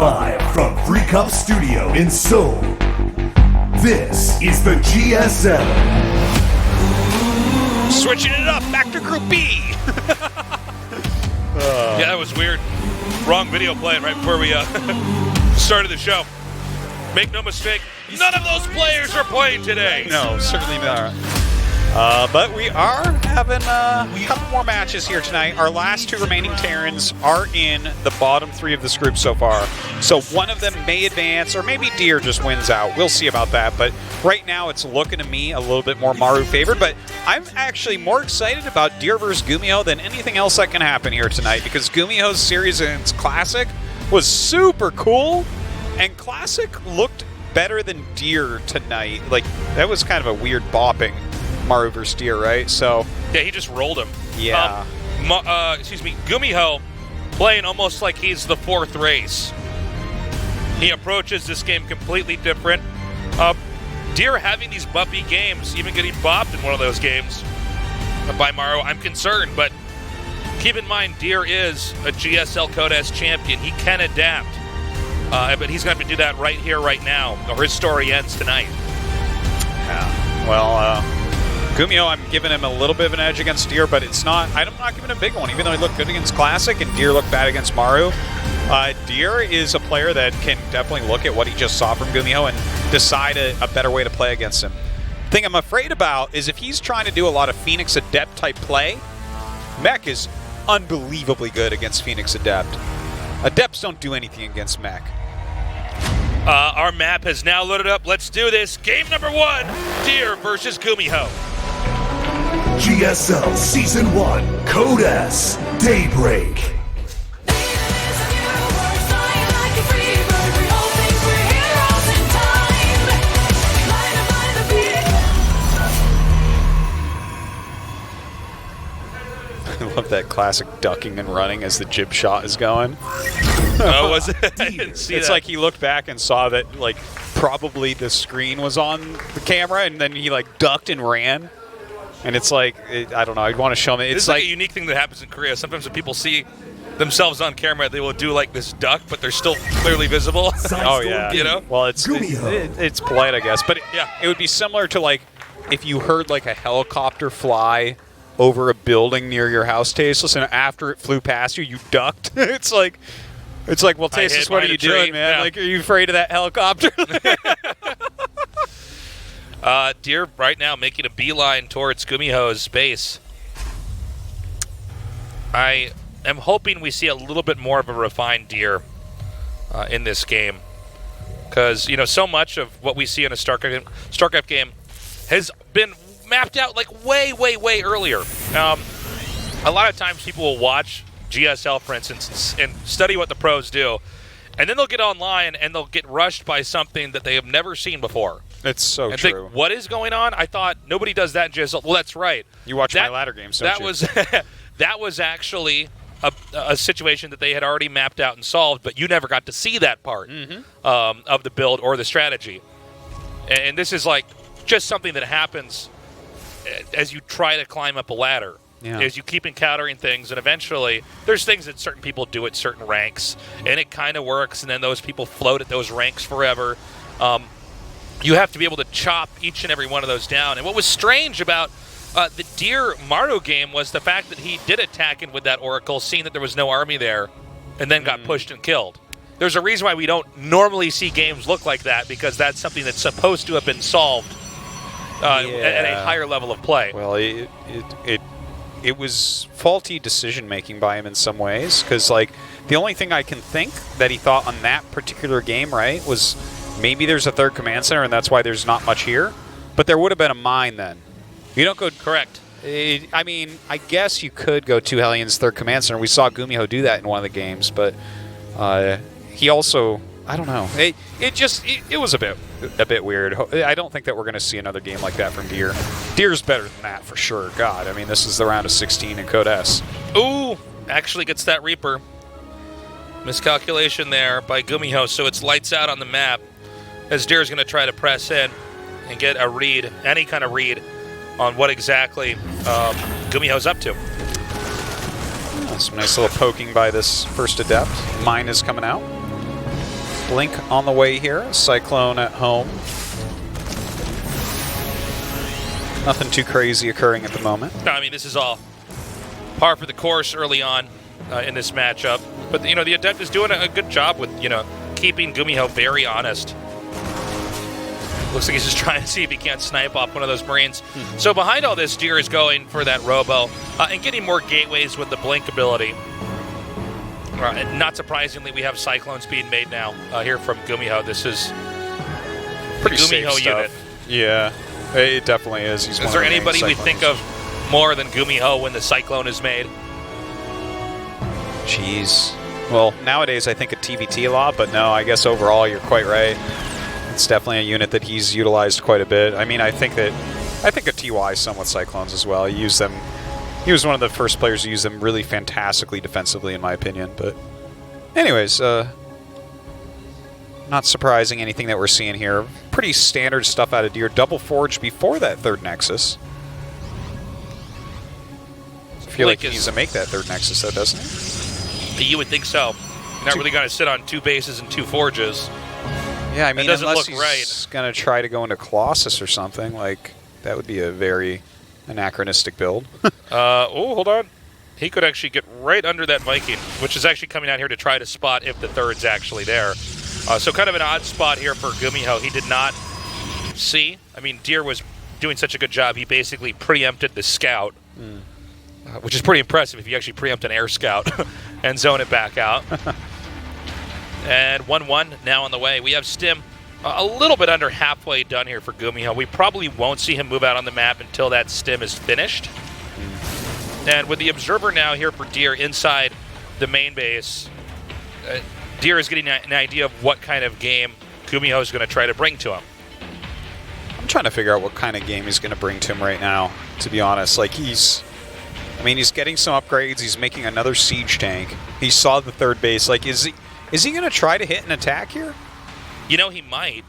Live from Free Cup Studio in Seoul, this is the GSL. Switching it up, back to Group B. Yeah, that was weird. Wrong video playing right before we started the show. Make no mistake, none of those players are playing today. No, certainly not. But we are having a couple more matches here tonight. Our last two remaining Terrans are in the bottom three of this group so far. So one of them may advance, or maybe Deer just wins out. We'll see about that. But right now it's looking to me a little bit more Maru favored. But I'm actually more excited about Deer versus GuMiho than anything else that can happen here tonight, because GuMiho's series against Classic was super cool, and Classic looked better than Deer tonight. Like, that was kind of a weird bopping. Maru versus Deer, right? So yeah, he just rolled him. Yeah. GuMiho playing almost like he's the fourth race. He approaches this game completely different. Deer having these bumpy games, even getting bopped in one of those games by Maru, I'm concerned. But keep in mind, Deer is a GSL Code S champion. He can adapt. But he's going to have to do that right here, right now, or his story ends tonight. Yeah. Well, GuMiho, I'm giving him a little bit of an edge against Deer, but it's not. I'm not giving him a big one, even though he looked good against Classic and Deer looked bad against Maru. Deer is a player that can definitely look at what he just saw from GuMiho and decide a better way to play against him. The thing I'm afraid about is if he's trying to do a lot of Phoenix Adept type play, Mech is unbelievably good against Phoenix Adept. Adepts don't do anything against Mech. Our map has now loaded up. Let's do this. Game number 1, Deer versus GuMiho. GSL Season 1, Code S, Daybreak. I love that classic ducking and running as the jib shot is going. Oh, was it? I didn't see it's that. like he looked back and saw that, like, probably the screen was on the camera, and then he, like, ducked and ran. And it's like, I don't know, I'd want to show him. It's like a unique thing that happens in Korea. Sometimes when people see themselves on camera, they will do, like, this duck, but they're still clearly visible. Oh, yeah. You know? Well, it's polite, I guess. But it would be similar to, like, if you heard, like, a helicopter fly over a building near your house, Tasteless, and after it flew past you, you ducked. It's like, well, Tasteless, what are you doing, man? Yeah. Like, are you afraid of that helicopter? Deer right now making a beeline towards GuMiho's base. I am hoping we see a little bit more of a refined Deer in this game, because, you know, so much of what we see in a StarCraft game has been mapped out like way earlier. A lot of times people will watch GSL, for instance, and study what the pros do, and then they'll get online and they'll get rushed by something that they have never seen before. It's so and true. Think, what is going on? I thought nobody does that in GSL. Well, that's right. You watch my ladder games, don't you? That was actually a situation that they had already mapped out and solved, but you never got to see that part of the build or the strategy. And this is like just something that happens as you try to climb up a ladder. Yeah. As you keep encountering things, and eventually there's things that certain people do at certain ranks, and it kind of works, and then those people float at those ranks forever. You have to be able to chop each and every one of those down. And what was strange about the Deer Maru game was the fact that he did attack in with that Oracle, seeing that there was no army there, and then got pushed and killed. There's a reason why we don't normally see games look like that, because that's something that's supposed to have been solved at a higher level of play. Well, it was faulty decision-making by him in some ways, because, like, the only thing I can think that he thought on that particular game, right, was maybe there's a third command center and that's why there's not much here, but there would have been a mine then. You don't go... Correct. I mean, I guess you could go to Hellions third command center. We saw GuMiho do that in one of the games, but he also... I don't know. It was a bit weird. I don't think that we're going to see another game like that from Deer. Deer's better than that for sure. God, I mean, this is the round of 16 in Code S. Ooh, actually gets that Reaper. Miscalculation there by GuMiho, so it's lights out on the map as Deer's going to try to press in and get a read, any kind of read, on what exactly GuMiho's up to. Some nice little poking by this first Adept. Mine is coming out. Blink on the way here. Cyclone at home. Nothing too crazy occurring at the moment. No, I mean, this is all par for the course early on in this matchup. But, you know, the Adept is doing a good job with, you know, keeping GuMiho very honest. Looks like he's just trying to see if he can't snipe off one of those Marines. So behind all this, Deer is going for that Robo and getting more gateways with the Blink ability. And not surprisingly, we have Cyclones being made now here from GuMiho. This is Pretty GuMiho safe unit. stuff. Yeah, it definitely is. He's Is there anybody we think of more than GuMiho when the Cyclone is made? Jeez. Well, nowadays I think of TVT a lot, but no, I guess overall you're quite right. It's definitely a unit that he's utilized quite a bit. I mean, I think of TY some with Cyclones as well. He used them. He was one of the first players to use them really fantastically defensively, in my opinion. But anyways, not surprising anything that we're seeing here. Pretty standard stuff out of Deer. Double Forge before that third Nexus. I feel like he needs to make that third Nexus, though, doesn't he? You would think so. Not really going to sit on 2 bases and 2 forges. Yeah, I mean, doesn't unless look he's right. going to try to go into Colossus or something, like, that would be a very anachronistic build. Oh, hold on. He could actually get right under that Viking, which is actually coming out here to try to spot if the third's actually there. So kind of an odd spot here for GuMiho. He did not see. I mean, Deer was doing such a good job, he basically preempted the scout, which is pretty impressive if you actually preempt an air scout and zone it back out. And 1-1 now on the way. We have Stim a little bit under halfway done here for GuMiho. We probably won't see him move out on the map until that Stim is finished. And with the Observer now here for Deer inside the main base, Deer is getting an idea of what kind of game GuMiho is going to try to bring to him. I'm trying to figure out what kind of game he's going to bring to him right now, to be honest. Like, he's getting some upgrades. He's making another siege tank. He saw the third base. Like, is he going to try to hit an attack here? You know, he might.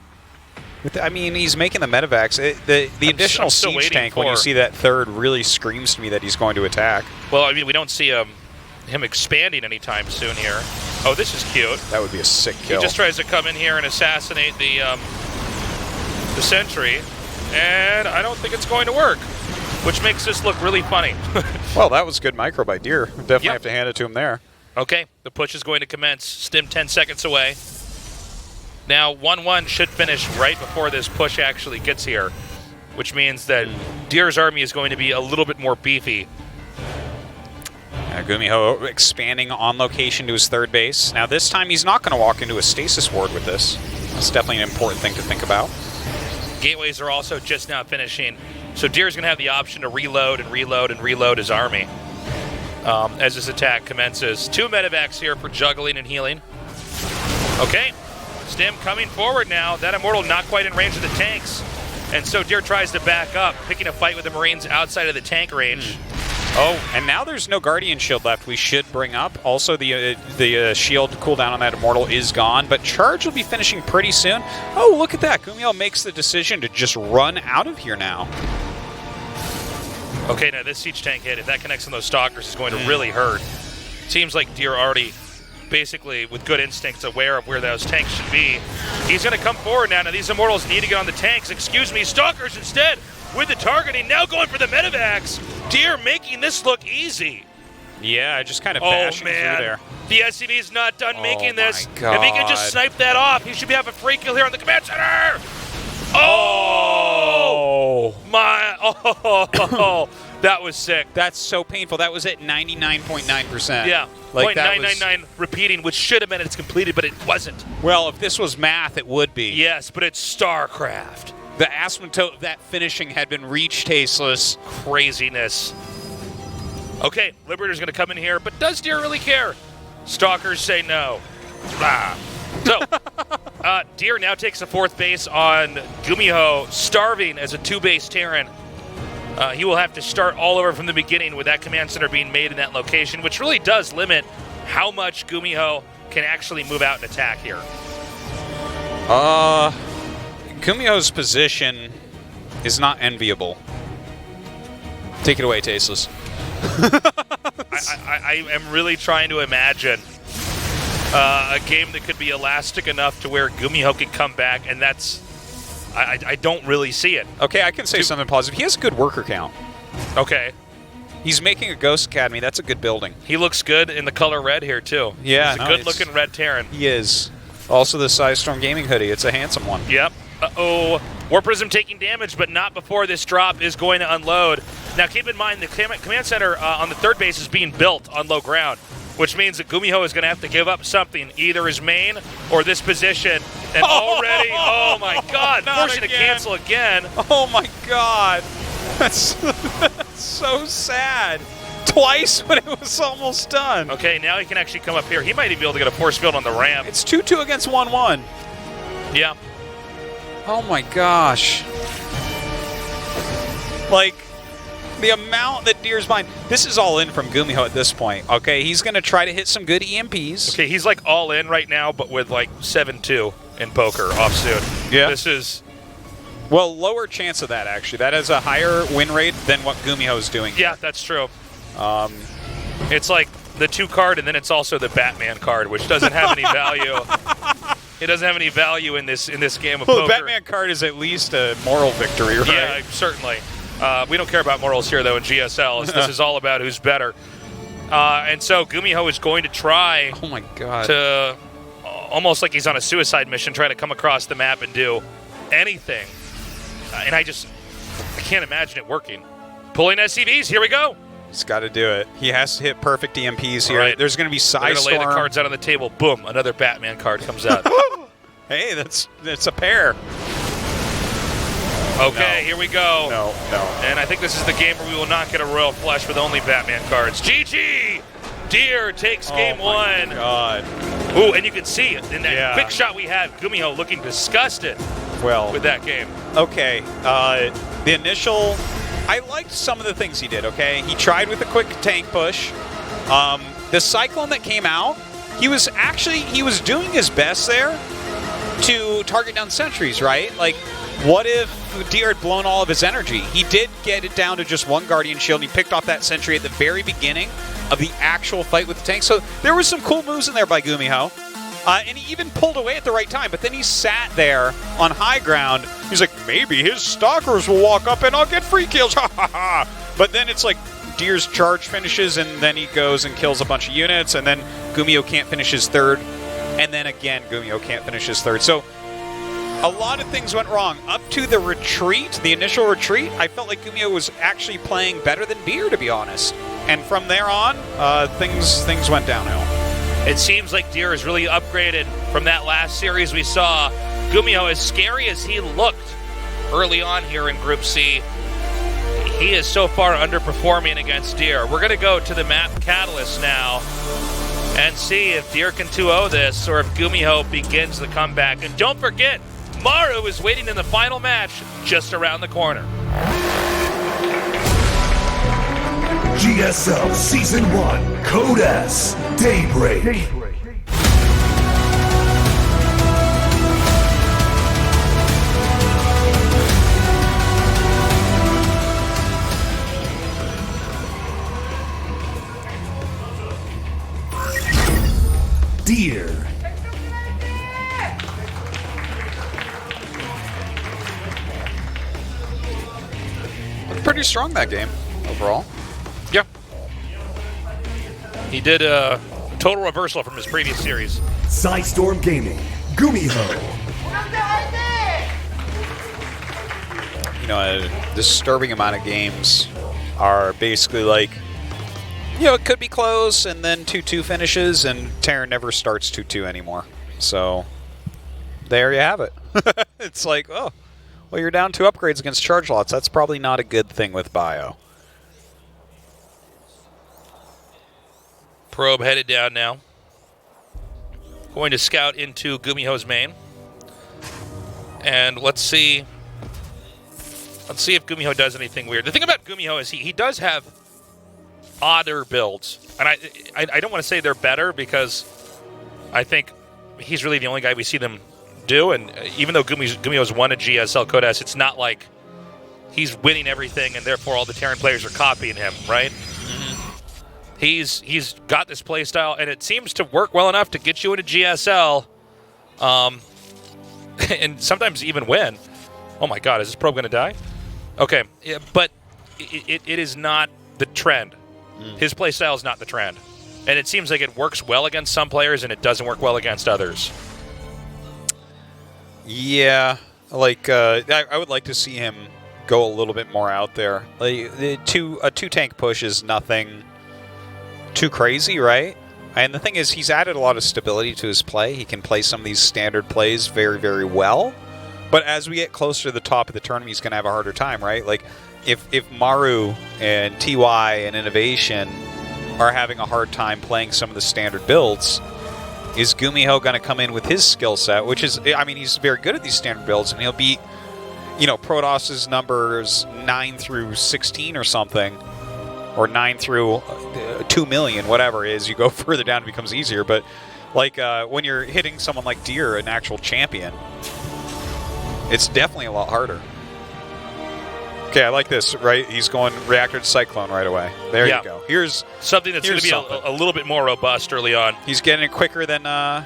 I mean, he's making the medevacs. The additional siege tank, when you see that third, really screams to me that he's going to attack. Well, I mean, we don't see him expanding anytime soon here. Oh, this is cute. That would be a sick kill. He just tries to come in here and assassinate the sentry, and I don't think it's going to work, which makes this look really funny. Well, that was good micro by Deer. Definitely have to hand it to him there. Okay, the push is going to commence. Stim 10 seconds away. Now, 1-1 should finish right before this push actually gets here, which means that Deer's army is going to be a little bit more beefy. GuMiho expanding on location to his third base. Now, this time he's not going to walk into a stasis ward with this. That's definitely an important thing to think about. Gateways are also just now finishing, so Deer's going to have the option to reload and reload and reload his army as this attack commences. 2 medevacs here for juggling and healing. Okay. Stim coming forward now. That Immortal not quite in range of the tanks. And so Deer tries to back up, picking a fight with the Marines outside of the tank range. Oh, and now there's no Guardian Shield left. We should bring up. Also, the shield cooldown on that Immortal is gone, but Charge will be finishing pretty soon. Oh, look at that. GuMiho makes the decision to just run out of here now. Okay, now this siege tank hit, if that connects on those Stalkers, is going to really hurt. Seems like Deer already basically, with good instincts, aware of where those tanks should be. He's going to come forward now. Now, these Immortals need to get on the tanks. Excuse me, Stalkers instead with the targeting. Now going for the medevacs. Deer making this look easy. Yeah, just kind of bashing through there. The SCV's not done making this. God. If he can just snipe that off, he should have a free kill here on the command center. Oh! My, oh, that was sick. That's so painful. That was at 99.9%. Yeah, like .999 repeating, which should have been it's completed, but it wasn't. Well, if this was math, it would be. Yes, but it's StarCraft. The asymptote of that finishing had been reached, Tasteless. Craziness. Okay, Liberator's going to come in here, but does Deer really care? Stalkers say no. Ah. So, Deer now takes the 4th base on GuMiho, starving as a 2-base Terran. He will have to start all over from the beginning with that command center being made in that location, which really does limit how much GuMiho can actually move out and attack here. GuMiho's position is not enviable. Take it away, Tasteless. I am really trying to imagine a game that could be elastic enough to where GuMiho can come back, and that's I don't really see it. Okay, I can say something positive. He has a good worker count. Okay. He's making a Ghost Academy. That's a good building. He looks good in the color red here, too. Yeah, He's a good-looking red Terran. He is. Also the Storm Gaming hoodie. It's a handsome one. Yep. Uh-oh. War Prism taking damage, but not before this drop is going to unload. Now, keep in mind, the command center on the third base is being built on low ground, which means that GuMiho is going to have to give up something, either his main or this position. And already, oh my God, forcing to cancel again. Oh my God. That's so sad. Twice when it was almost done. Okay, now he can actually come up here. He might even be able to get a force field on the ramp. It's 2-2 against 1-1. Yeah. Oh my gosh. Like, the amount that Deer's buying. This is all in from GuMiho at this point. Okay, he's going to try to hit some good EMPs. Okay, he's like all in right now, but with like 7-2 in poker offsuit. Yeah. This is... Well, lower chance of that, actually. That has a higher win rate than what GuMiho is doing. Yeah, that's true. It's like the 2 card, and then it's also the Batman card, which doesn't have any value. It doesn't have any value in this game of poker. The Batman card is at least a moral victory, right? Yeah, certainly. We don't care about morals here, though, in GSL. This is all about who's better. And so GuMiho is going to try oh my God. to, almost like he's on a suicide mission, try to come across the map and do anything. And I can't imagine it working. Pulling SCVs, here we go. He's got to do it. He has to hit perfect EMPs here. Right. There's going to be They're going to lay the Storm. cards out on the table. Boom, another Batman card comes out. Hey, that's a pair. Okay, here we go. No. And I think this is the game where we will not get a Royal Flush with only Batman cards. GG! Deer takes game 1. Oh my God. Ooh, and you can see it in that quick shot we had. GuMiho looking disgusted with that game. Okay, the initial... I liked some of the things he did, okay? He tried with a quick tank push. The Cyclone that came out, he was doing his best there to target down sentries, right? Like, what if Deer had blown all of his energy? He did get it down to just 1 Guardian Shield, and he picked off that sentry at the very beginning of the actual fight with the tank. So there was some cool moves in there by GuMiho. And he even pulled away at the right time, but then he sat there on high ground. He's like, maybe his stalkers will walk up and I'll get free kills. But then it's like Deer's charge finishes, and then he goes and kills a bunch of units, and then GuMiho can't finish his third. And then again, GuMiho can't finish his third. So a lot of things went wrong. Up to the retreat, the initial retreat, I felt like GuMiho was actually playing better than Deer, to be honest. And from there on, things went downhill. It seems like Deer has really upgraded from that last series we saw. GuMiho, as scary as he looked early on here in Group C, he is so far underperforming against Deer. We're going to go to the map Catalyst now and see if Deer can 2-0 this or if GuMiho begins the comeback. And don't forget, Maru is waiting in the final match just around the corner. GSL Season 1, Code S, Daybreak. Deer. Pretty strong that game, overall. Yeah. He did a total reversal from his previous series. Storm Gaming, GuMiho. You know, a disturbing amount of games are basically like, you know, it could be close, and then 2-2 finishes, and Terran never starts 2-2 anymore. So, there you have it. It's like, oh, well, you're down 2 upgrades against charge lots. That's probably not a good thing with Bio. Probe headed down now. Going to scout into GuMiho's main. And let's see if GuMiho does anything weird. The thing about GuMiho is he does have odder builds. And I don't want to say they're better, because I think he's really the only guy we see them do. And even though GuMiho's won a GSL Code S, it's not like he's winning everything and therefore all the Terran players are copying him, right? he's got this play style, and it seems to work well enough to get you into GSL, and sometimes even win. Oh my God, is this probe going to die? Okay, yeah, but it is not the trend. His play style is not the trend, and it seems like it works well against some players, and it doesn't work well against others. Yeah, like I would like to see him go a little bit more out there. Like a two-tank push is nothing too crazy, right? And the thing is, he's added a lot of stability to his play. He can play some of these standard plays very, very well. But as we get closer to the top of the tournament, he's going to have a harder time, right? Like, if Maru and TY and Innovation are having a hard time playing some of the standard builds, is GuMiho going to come in with his skill set, which is, I mean, he's very good at these standard builds, and he'll beat, you know, Protos's numbers 9 through 16 or something, or 9 through 2 million, whatever it is. You go further down, it becomes easier. But, like, when you're hitting someone like Deer, an actual champion, it's definitely a lot harder. Okay, I like this, right? He's going reactor to Cyclone right away. There you go. Here's something that's going to be a little bit more robust early on. He's getting it quicker than Maru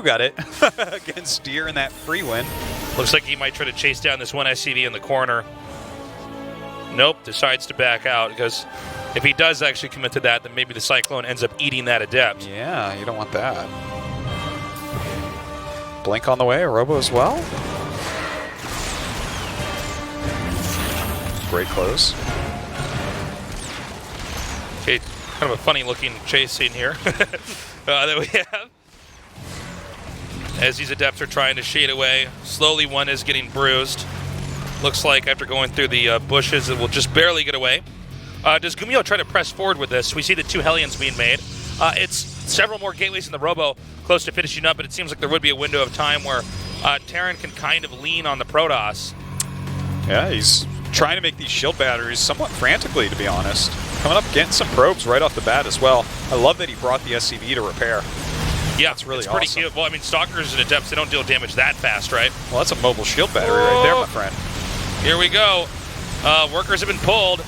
got it against Deer in that free win. Looks like he might try to chase down this one SCV in the corner. Nope, decides to back out, because if he does actually commit to that, then maybe the Cyclone ends up eating that Adept. Yeah, you don't want that. Blink on the way, a Robo as well. Great close. Okay, kind of a funny looking chase scene here that we have. As these Adepts are trying to shade away, slowly one is getting bruised. Looks like after going through the bushes, it will just barely get away. Does GuMiho try to press forward with this? We see the 2 Hellions being made. It's several more gateways in the Robo close to finishing up, but it seems like there would be a window of time where Terran can kind of lean on the Protoss. Yeah, he's trying to make these shield batteries somewhat frantically, to be honest. Coming up, getting some probes right off the bat as well. I love that he brought the SCV to repair. Yeah, it's really pretty awesome. cute. Well, I mean, Stalkers and Adepts, they don't deal damage that fast, right? Well, that's a mobile shield battery right there, my friend. Here we go. Workers have been pulled.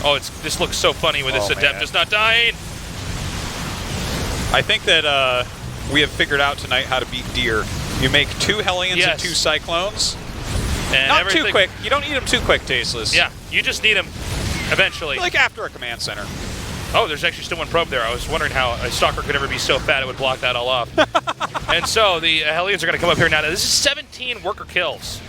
Oh, this looks so funny with this Adept just not dying. I think that we have figured out tonight how to beat Deer. You make 2 Hellions and 2 Cyclones. And not too quick. You don't need them too quick, Tasteless. Yeah, you just need them eventually. Like after a command center. Oh, there's actually still one probe there. I was wondering how a Stalker could ever be so fat it would block that all off. And so the Hellions are going to come up here now. This is 17 worker kills.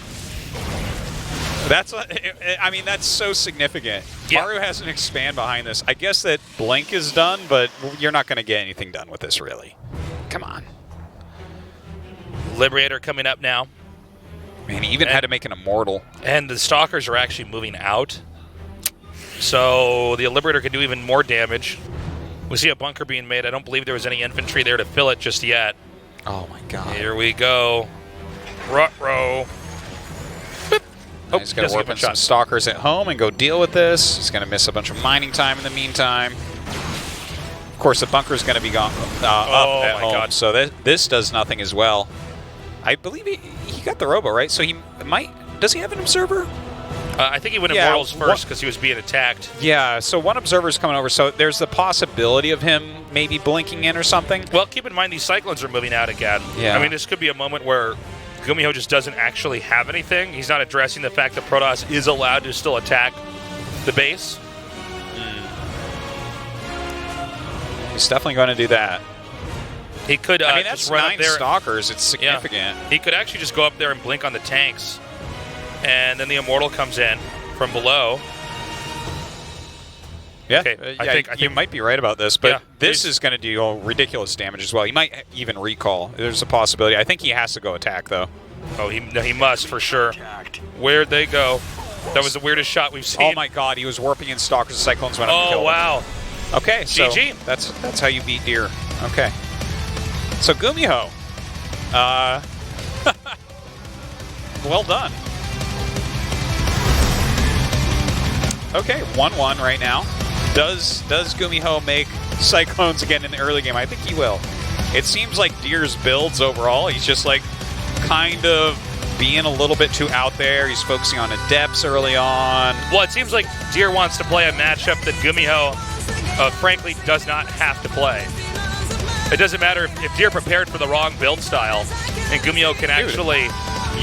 That's, I mean, that's so significant. Yeah. Maru has an expand behind this. I guess that Blink is done, but you're not going to get anything done with this, really. Come on. Liberator coming up now. Man, he even had to make an Immortal. And the Stalkers are actually moving out. So the Liberator can do even more damage. We see a bunker being made. I don't believe there was any infantry there to fill it just yet. Oh, my God. Here we go. Rut-row. Oh, he's going to warp in some Stalkers at home and go deal with this. He's going to miss a bunch of mining time in the meantime. Of course, the bunker is going to be gone up at home. God. So this does nothing as well. I believe he got the Robo, right? So he might... Does he have an Observer? I think he went Immortals first because he was being attacked. Yeah, so one Observer's coming over. So there's the possibility of him maybe blinking in or something. Well, keep in mind these Cyclones are moving out again. Yeah. I mean, this could be a moment where GuMiho just doesn't actually have anything. He's not addressing the fact that Protoss is allowed to still attack the base. He's definitely going to do that. He could I mean, that's just run 9 up there. Stalkers. It's significant. Yeah. He could actually just go up there and blink on the tanks. And then the Immortal comes in from below. Yeah, okay. I think you might be right about this, but this is going to deal ridiculous damage as well. He might even recall. There's a possibility. I think he has to go attack, though. Oh, he must for sure. Where'd they go? That was the weirdest shot we've seen. Oh my God, he was warping in Stalkers and Cyclones when I killed him. Oh wow. Okay, so GG. that's how you beat Deer. Okay. So GuMiho. Well done. Okay, 1-1 right now. Does GuMiho make Cyclones again in the early game? I think he will. It seems like Deer's builds overall, he's just like kind of being a little bit too out there. He's focusing on Adepts early on. Well, it seems like Deer wants to play a matchup that GuMiho frankly, does not have to play. It doesn't matter if Deer prepared for the wrong build style, and GuMiho can actually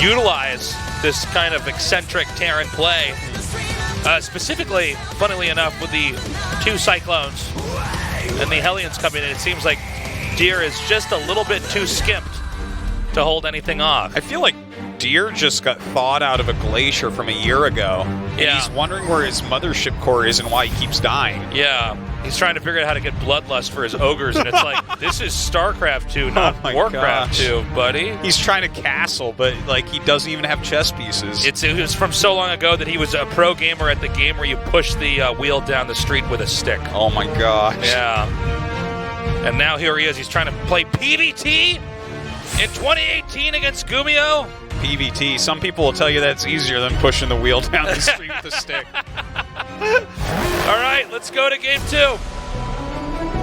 utilize this kind of eccentric Terran play. Specifically, funnily enough, with the 2 Cyclones and the Hellions coming in, it seems like Deer is just a little bit too skimped to hold anything off. I feel like Deer just got thawed out of a glacier from a year ago. And he's wondering where his mothership core is and why he keeps dying. Yeah. He's trying to figure out how to get bloodlust for his ogres, and it's like, this is StarCraft 2, not Warcraft 2, buddy. He's trying to castle, but like he doesn't even have chess pieces. It was from so long ago that he was a pro gamer at the game where you push the wheel down the street with a stick. Oh my gosh. Yeah. And now here he is. He's trying to play PvT in 2018 against GuMiho. PvT. Some people will tell you that's easier than pushing the wheel down the street with a stick. All right, let's go to game 2.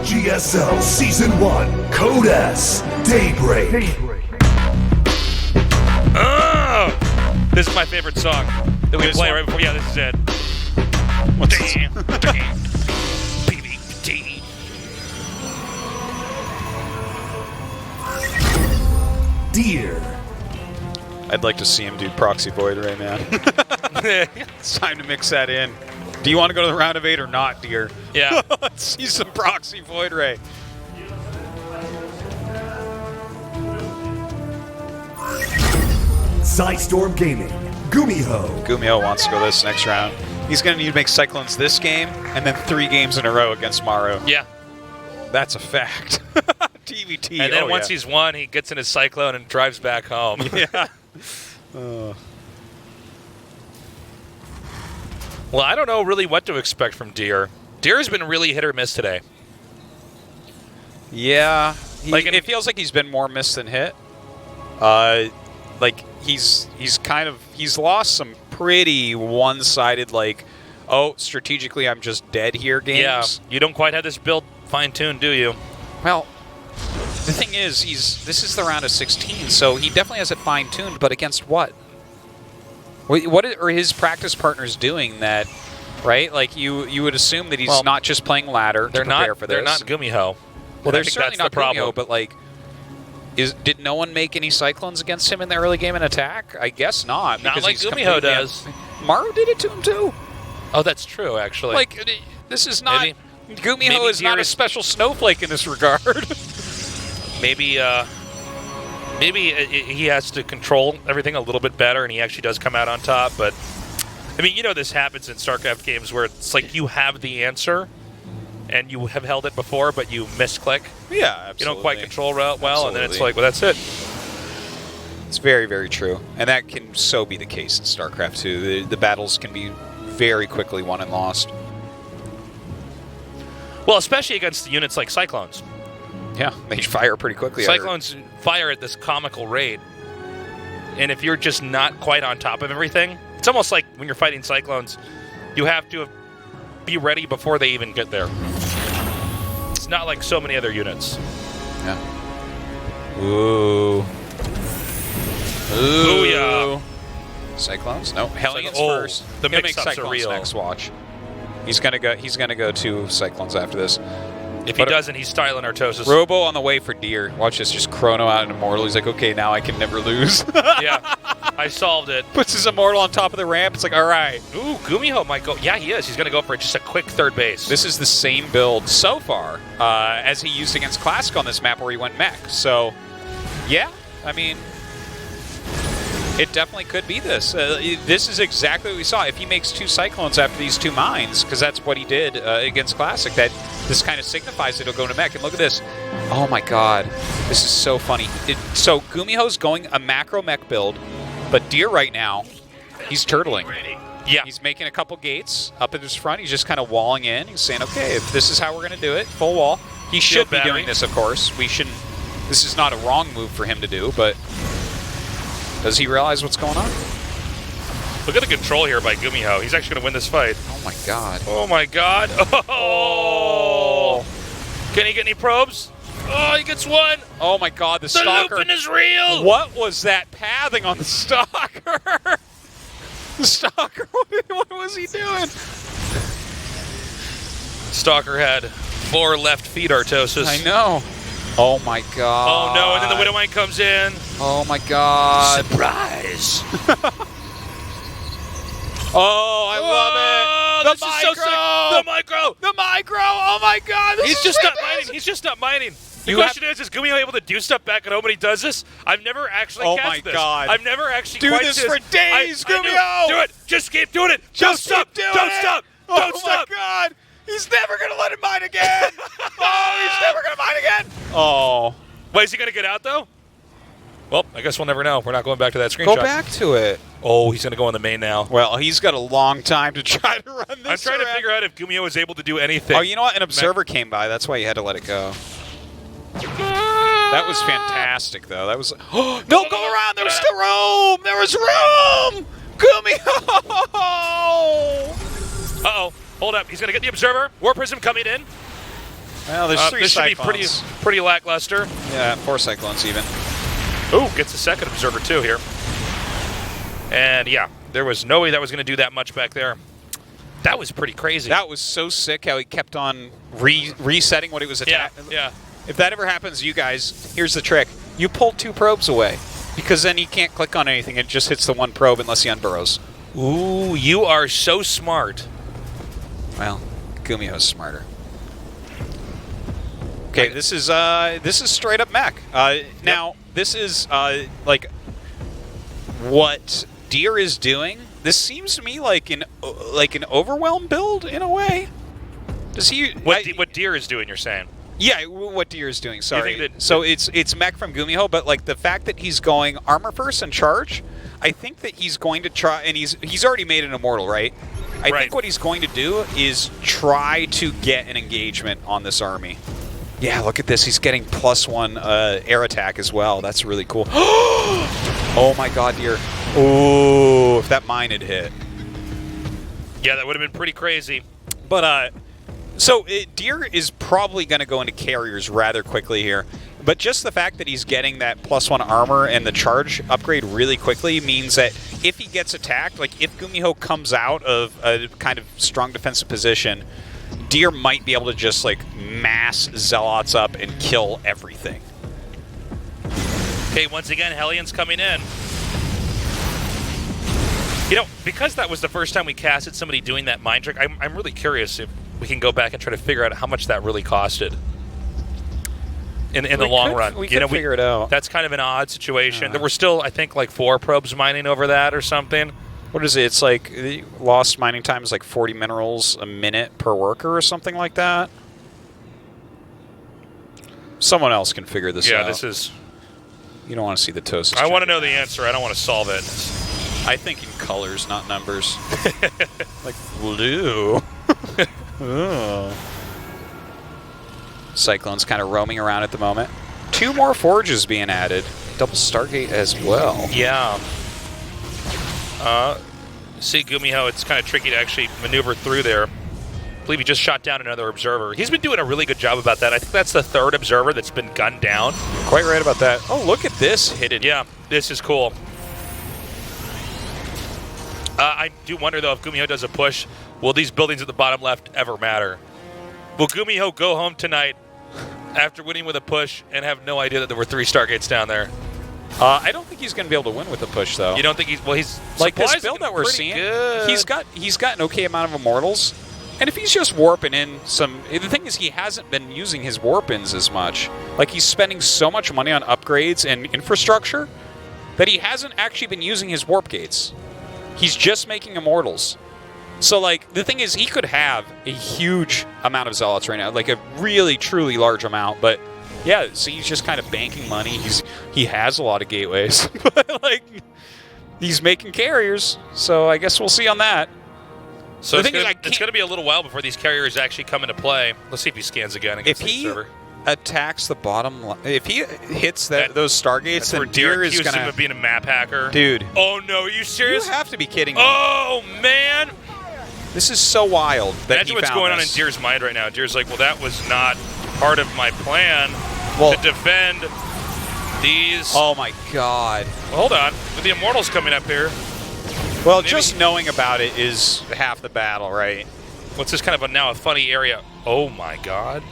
GSL Season 1, Code S, Daybreak. This is my favorite song that we play right before. Yeah, this is it. What's this? PvT. Deer. I'd like to see him do Proxy Void right now. It's time to mix that in. Do you want to go to the round of 8 or not, Deer? Yeah. Let's see some Proxy Void Ray. Sidestorm Gaming, GuMiho. GuMiho wants to go this next round. He's going to need to make Cyclones this game and then 3 games in a row against Maru. Yeah. That's a fact. TVT. And then once he's won, he gets in his Cyclone and drives back home. Yeah. Well, I don't know really what to expect from Deer. Deer has been really hit or miss today. Yeah. It feels like he's been more miss than hit. Like he's lost some pretty one-sided, like, oh, strategically I'm just dead here games. Yeah. You don't quite have this build fine-tuned, do you? Well, the thing is, this is the round of 16, so he definitely has it fine-tuned, but against what? What are his practice partners doing that, right? Like, you would assume that he's not just playing ladder to prepare for this. They're not GuMiho. Well, they're certainly not GuMiho, but, like, did no one make any Cyclones against him in the early game in attack? I guess not. Not like GuMiho does. Maru did it to him, too. Oh, that's true, actually. Like, this is not... GuMiho is not a special snowflake in this regard. Maybe he has to control everything a little bit better, and he actually does come out on top. But, I mean, this happens in StarCraft games where it's like you have the answer, and you have held it before, but you misclick. Yeah, absolutely. You don't quite control well, and then it's like, well, that's it. It's very, very true. And that can so be the case in StarCraft 2. The battles can be very quickly won and lost. Well, especially against the units like Cyclones. Yeah, they fire pretty quickly. Cyclones fire at this comical rate. And if you're just not quite on top of everything, it's almost like when you're fighting Cyclones, you have to be ready before they even get there. It's not like so many other units. Yeah. Ooh. Booyah. Cyclones? No. Hellions first. The He'll make mix-ups Cyclones are real. next watch. He's gonna go 2 Cyclones after this. If he doesn't, he's styling Artosis. Robo on the way for Deer. Watch this, just Chrono out an Immortal. He's like, okay, now I can never lose. Yeah, I solved it. Puts his Immortal on top of the ramp. It's like, all right. Ooh, GuMiho might go. Yeah, he is. He's going to go for just a quick third base. This is the same build so far as he used against Classic on this map where he went mech. So, yeah, I mean, it definitely could be this. This is exactly what we saw. If he makes 2 Cyclones after these 2 mines, because that's what he did against Classic, that this kind of signifies that he'll go to mech. And look at this. Oh my god. This is so funny. So GuMiho's going a macro mech build, but Deer right now, he's turtling. Yeah. He's making a couple gates up in his front. He's just kind of walling in. He's saying, okay, if this is how we're going to do it, full wall. He should be doing this, of course. We shouldn't. This is not a wrong move for him to do, but does he realize what's going on? Look at the control here by GuMiho. He's actually going to win this fight. Oh my god. Oh my god. Oh. Can he get any probes? Oh, he gets one. Oh my god, the Stalker. The looping is real. What was that pathing on the Stalker? The Stalker, what was he doing? Stalker had 4 left feet Artosis. I know. Oh my god. Oh no, and then the Widowmine comes in. Oh my god. Surprise! Oh, I love it. This is so sick. The micro! The micro! Oh my god! He's just not mining. He's just not mining. The question is GuMiho able to do stuff back at home when he does this? I've never actually cast this. Oh my god. I've never actually do quite this for days, GuMiho! Do it! Just keep doing it! Don't stop! Don't stop! Don't stop! Oh my god! He's never gonna let him mine again! Oh, he's never gonna mine again! Oh. Wait, is he gonna get out though? Well, I guess we'll never know. We're not going back to that screenshot. Go back to it. Oh, he's going to go on the main now. Well, he's got a long time to try to run this. I'm trying to figure out if GuMiho was able to do anything. Oh, you know what? An observer came by. That's why you had to let it go. That was fantastic, though. That was... Oh, no, go around. There was still room. There was room. GuMiho. Uh-oh. Hold up. He's going to get the observer. War Prism coming in. Well, there's 3 this cyclones. Should be pretty lackluster. Yeah, 4 cyclones even. Ooh, gets a second observer too here. And yeah, there was no way that was going to do that much back there. That was pretty crazy. That was so sick how he kept on resetting what he was attacking. Yeah. If that ever happens to you guys, here's the trick. You pull 2 probes away, because then he can't click on anything. It just hits the 1 probe unless he unburrows. Ooh, you are so smart. Well, GuMiho's smarter. Okay, this is straight up mech. Now, this is like what Deer is doing. This seems to me like an overwhelm build in a way. Does he? What Deer is doing? You're saying? Yeah, what Deer is doing. Sorry. So it's mech from GuMiho, but like the fact that he's going armor first and charge, I think that he's going to try, and he's already made an immortal, right? I think what he's going to do is try to get an engagement on this army. Yeah, look at this. He's getting +1 air attack as well. That's really cool. Oh my god, Deer. Oh, if that mine had hit. Yeah, that would have been pretty crazy. But, so Deer is probably going to go into carriers rather quickly here. But just the fact that he's getting that +1 armor and the charge upgrade really quickly means that if he gets attacked, like if GuMiho comes out of a kind of strong defensive position, Deer might be able to just like mass Zealots up and kill everything. Okay, once again, Hellions coming in. You know, because that was the first time we casted somebody doing that mind trick, I'm really curious if we can go back and try to figure out how much that really costed in the long run. We could figure it out. That's kind of an odd situation. There were still, I think, like 4 probes mining over that or something. What is it? It's like the lost mining time is like 40 minerals a minute per worker or something like that. Someone else can figure this out. Yeah, this is... You don't want to see the toast. I want to know the answer. I don't want to solve it. I think in colors, not numbers. Like blue. Oh. Cyclone's kind of roaming around at the moment. 2 more forges being added. Double Stargate as well. Yeah. See, GuMiho, it's kind of tricky to actually maneuver through there. I believe he just shot down another observer. He's been doing a really good job about that. I think that's the 3rd observer that's been gunned down. Quite right about that. Oh, look at this hidden. Yeah, this is cool. I do wonder, though, if GuMiho does a push, will these buildings at the bottom left ever matter? Will GuMiho go home tonight after winning with a push and have no idea that there were 3 Stargates down there? I don't think he's going to be able to win with a push, though. You don't think he's... Well, he's... Like this build that we're seeing, he's got an okay amount of immortals. And if he's just warping in some... The thing is, he hasn't been using his warp-ins as much. Like, he's spending so much money on upgrades and infrastructure that he hasn't actually been using his warp gates. He's just making immortals. So, like, the thing is, he could have a huge amount of Zealots right now. Like, a really, truly large amount. But, yeah, so he's just kind of banking money. He has a lot of gateways. But, like, he's making carriers. So, I guess we'll see on that. So it's going to be a little while before these carriers actually come into play. Let's see if he scans again against the server. Attacks the bottom line. If he hits those Stargates, then Deer is going to... being a map hacker. Dude. Oh, no. Are you serious? You have to be kidding me. Oh, man. This is so wild that Imagine what's going on in Deer's mind right now. Deer's like, well, that was not part of my plan to defend these... Oh, my God. Well, hold on. With the Immortals coming up here... Well, just knowing about it is half the battle, right? What's this kind of now a funny area? Oh my God.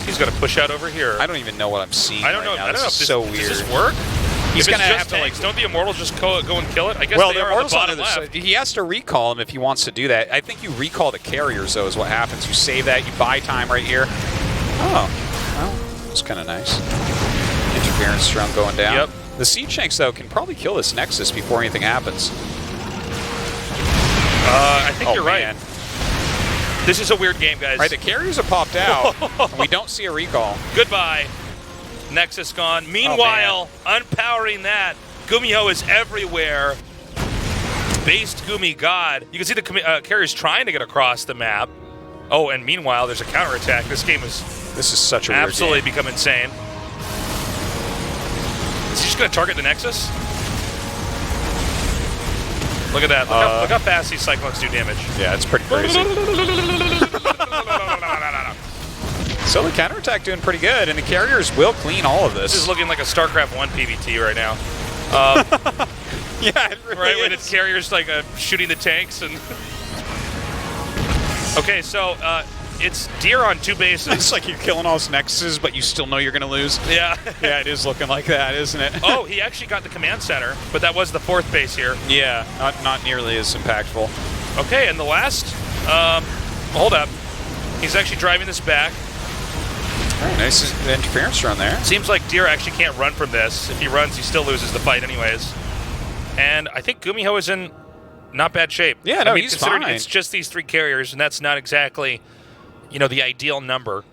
He's going to push out over here. I don't even know what I'm seeing. I don't know. Now. I don't know if so weird. Does this work? He's going to have to tanks, don't the Immortals just go and kill it? I guess well, they the are Immortals on on the the bottom other left. side. He has to recall him if he wants to do that. I think you recall the carriers, though, is what happens. You save that, you buy time right here. Oh, well, that's kind of nice. Interference drone going down. Yep. The Siege Tanks, though, can probably kill this Nexus before anything happens. I think you're man. right. This is a weird game, guys. All right, the carriers have popped out, and we don't see a recall. Goodbye. Nexus gone. Meanwhile, unpowering that, GuMiho is everywhere. Based Gumi God. You can see the carriers trying to get across the map. Oh, and meanwhile, there's a counterattack. This game is such a weird absolutely game. become insane. Is he just going to target the Nexus? Look at that. Look how fast these Cyclones do damage. Yeah, it's pretty crazy. So the counterattack doing pretty good, and the carriers will clean all of this. This is looking like a StarCraft 1 PvT right now. Yeah, it really right, is. when the carriers like shooting the tanks and. Okay, so it's Deer on 2 bases. It's like you're killing all those Nexuses, but you still know you're going to lose. Yeah. Yeah, it is looking like that, isn't it? Oh, he actually got the command center, but that was the 4th base here. Yeah, not nearly as impactful. Okay, and the last, hold up. He's actually driving this back. Very nice interference run there. Seems like Deer actually can't run from this. If he runs, he still loses the fight anyways. And I think GuMiho is in not bad shape. Yeah, no, I mean, he's considering fine. it's just these 3 carriers, and that's not exactly, the ideal number.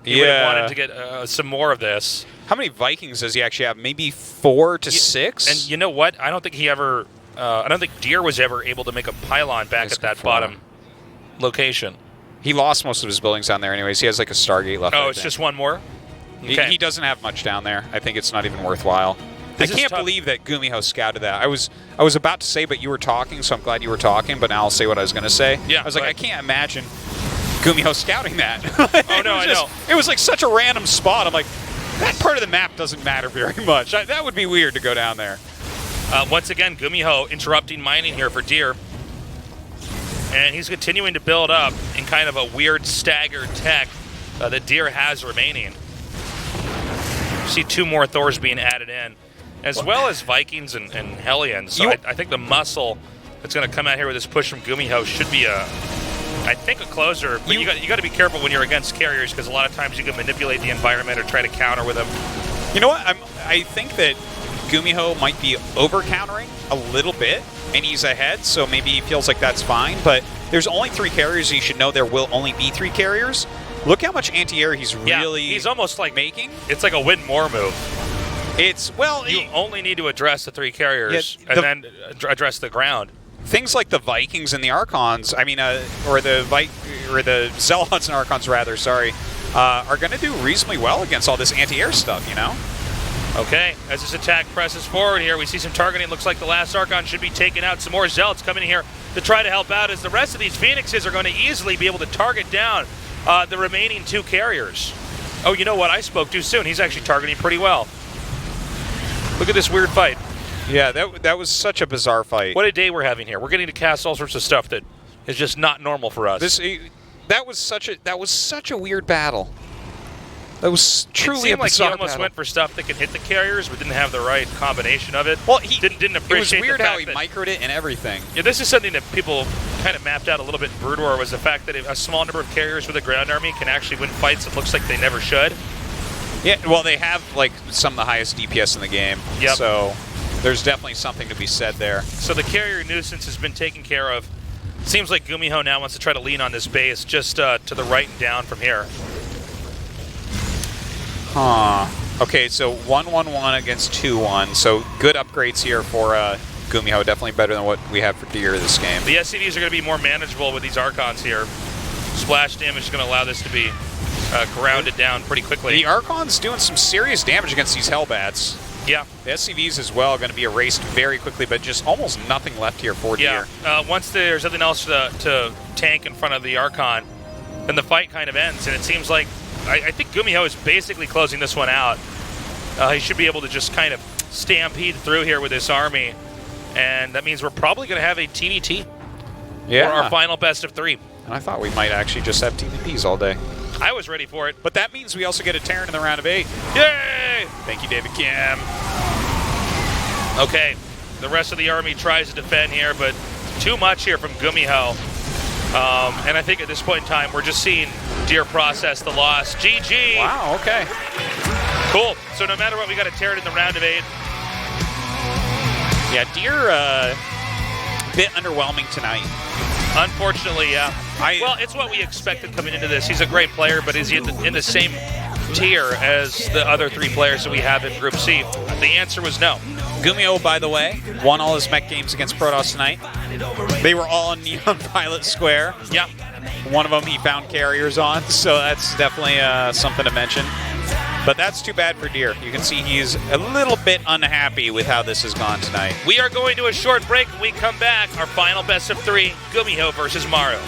He would have wanted to get some more of this. How many Vikings does he actually have? Maybe 4 to 6? And you know what? I don't think he ever. I don't think Deer was ever able to make a pylon back at that bottom location. He lost most of his buildings down there anyways. He has like a Stargate left. Oh, it's just one more? Okay. He doesn't have much down there. I think it's not even worthwhile. I can't believe that GuMiho scouted that. I was about to say, but you were talking, so I'm glad you were talking, but now I'll say what I was going to say. Yeah, I was like, right. I can't imagine GuMiho scouting that. Oh, no, I know. It was like such a random spot. I'm like, that part of the map doesn't matter very much. That would be weird to go down there. Once again, GuMiho interrupting mining here for Deer. And he's continuing to build up in kind of a weird staggered tech that Deer has remaining. You see 2 more Thors being added in, as well as Vikings and Hellions. So I think the muscle that's going to come out here with this push from GuMiho should be a closer. But you got to be careful when you're against carriers, because a lot of times you can manipulate the environment or try to counter with them. You know what? I think that GuMiho might be over-countering a little bit, and he's ahead, so maybe he feels like that's fine, but there's only 3 carriers, and you should know there will only be 3 carriers. Look how much anti-air he's really he's almost like making. It's like a win more move. You only need to address the 3 carriers and then address the ground. Things like the Vikings and the Archons, or the Zealots and Archons rather, are going to do reasonably well against all this anti-air stuff, Okay, as this attack presses forward here, we see some targeting. Looks like the last Archon should be taken out. Some more Zealots coming in here to try to help out, as the rest of these Phoenixes are going to easily be able to target down the remaining 2 carriers. Oh, you know what? I spoke too soon. He's actually targeting pretty well. Look at this weird fight. Yeah, that was such a bizarre fight. What a day we're having here. We're getting to cast all sorts of stuff that is just not normal for us. That was such a weird battle. That was truly a bizarre It seemed like he almost battle. went for stuff that could hit the carriers, but didn't have the right combination of it. Well, he didn't appreciate it was weird the how fact he that, microed it and everything. Yeah, this is something that people kind of mapped out a little bit in Brood War, was the fact that a small number of carriers with a ground army can actually win fights. It looks like they never should. Yeah, well, they have like some of the highest DPS in the game. Yep. So there's definitely something to be said there. So the carrier nuisance has been taken care of. Seems like GuMiho now wants to try to lean on this base just to the right and down from here. Huh. Okay, so 1-1-1 against 2-1. So good upgrades here for GuMiho. Definitely better than what we have for Deer this game. The SCVs are going to be more manageable with these Archons here. Splash damage is going to allow this to be grounded down pretty quickly. The Archon's doing some serious damage against these Hellbats. Yeah. The SCVs as well are going to be erased very quickly, but just almost nothing left here for Deer. Once there's nothing else to tank in front of the Archon, then the fight kind of ends, and it seems like I think GuMiho is basically closing this one out. He should be able to just kind of stampede through here with this army, and that means we're probably going to have a TVT for our final best of 3. And I thought we might actually just have TVPs all day. I was ready for it. But that means we also get a Terran in the round of 8. Yay! Thank you, David Kim. Okay, the rest of the army tries to defend here, but too much here from GuMiho. And I think at this point in time, we're just seeing Deer process the loss. GG! Wow, okay. Cool. So no matter what, we got a Terran in the round of 8. Yeah, Deer, a bit underwhelming tonight. Unfortunately, yeah. Well, it's what we expected coming into this. He's a great player, but is he in the same tier as the other 3 players that we have in Group C? The answer was no. GuMiho, by the way, won all his mech games against Protoss tonight. They were all in Neon Violet Square. Yeah. One of them he found carriers on, so that's definitely something to mention. But that's too bad for Deer. You can see he's a little bit unhappy with how this has gone tonight. We are going to a short break. When we come back, our final best of 3, GuMiho versus Maru.